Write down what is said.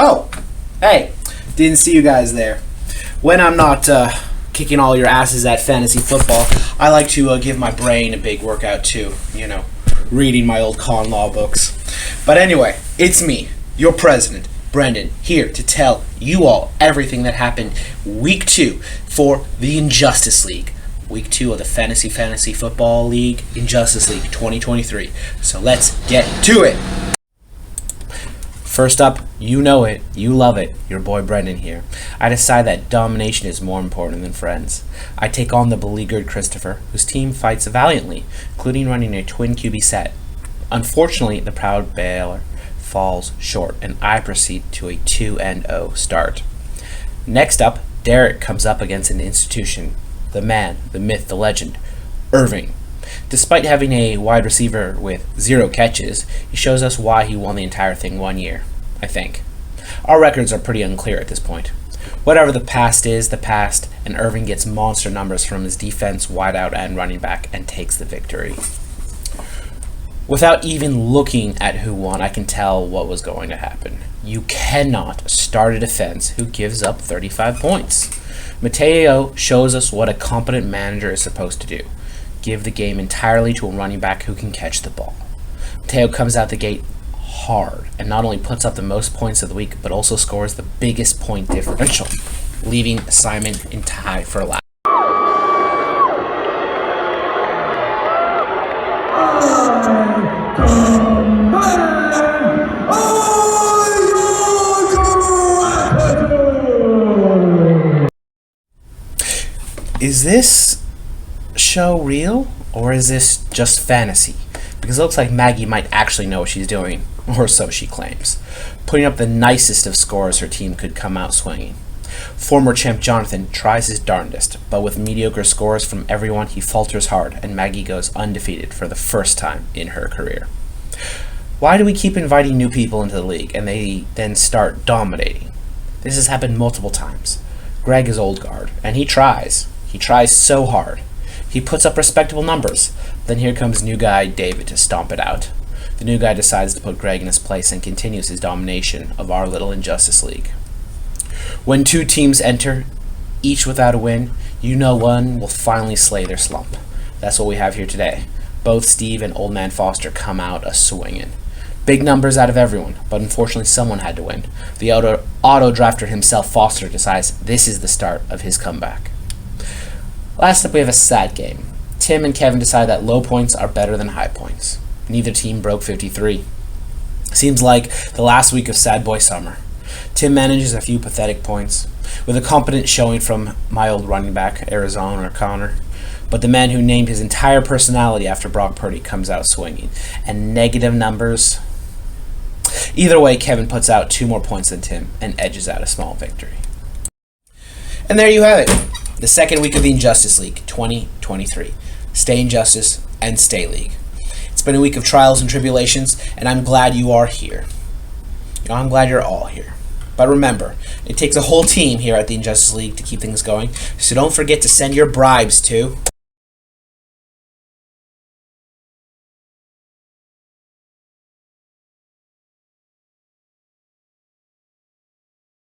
Oh, hey, didn't see you guys there. When I'm not kicking all your asses at fantasy football, I like to give my brain a big workout too. Reading my old con law books. But anyway, it's me, your president, Brendan, here to tell you all everything that happened week 2 for the Injustice League. Week 2 of the Fantasy Football League Injustice League 2023. So let's get to it. First up, you know it, you love it, your boy Brendan here. I decide that domination is more important than friends. I take on the beleaguered Christopher, whose team fights valiantly, including running a twin QB set. Unfortunately, the proud Baylor falls short, and I proceed to a 2-0 start. Next up, Derek comes up against an institution. The man, the myth, the legend, Irving. Despite having a wide receiver with 0 catches, he shows us why he won the entire thing one year, I think. Our records are pretty unclear at this point. Whatever the past is, the past, and Irving gets monster numbers from his defense, wideout, and running back, and takes the victory. Without even looking at who won, I can tell what was going to happen. You cannot start a defense who gives up 35 points. Mateo shows us what a competent manager is supposed to do. Give the game entirely to a running back who can catch the ball. Mateo comes out the gate hard and not only puts up the most points of the week, but also scores the biggest point differential, leaving Simon in tie for last. Is this show real, or is this just fantasy? Because it looks like Maggie might actually know what she's doing, or so she claims, putting up the nicest of scores her team could come out swinging. Former champ Jonathan tries his darndest, but with mediocre scores from everyone, he falters hard, and Maggie goes undefeated for the first time in her career. Why do we keep inviting new people into the league, and they then start dominating? This has happened multiple times. Greg is old guard, and he tries. He tries so hard. He puts up respectable numbers. Then here comes new guy David to stomp it out. The new guy decides to put Greg in his place and continues his domination of our little Injustice League. When 2 teams enter, each without a win, you know one will finally slay their slump. That's what we have here today. Both Steve and Old Man Foster come out a-swinging. Big numbers out of everyone, but unfortunately someone had to win. The auto drafter himself, Foster, decides this is the start of his comeback. Last up, we have a sad game. Tim and Kevin decide that low points are better than high points. Neither team broke 53. Seems like the last week of Sad Boy Summer. Tim manages a few pathetic points, with a competent showing from my old running back, Arizona Connor. But the man who named his entire personality after Brock Purdy comes out swinging. And negative numbers. Either way, Kevin puts out 2 more points than Tim and edges out a small victory. And there you have it. The second week of the Injustice League 2023. Stay Injustice and stay League. It's been a week of trials and tribulations, and I'm glad you are here. I'm glad you're all here. But remember, it takes a whole team here at the Injustice League to keep things going, so don't forget to send your bribes to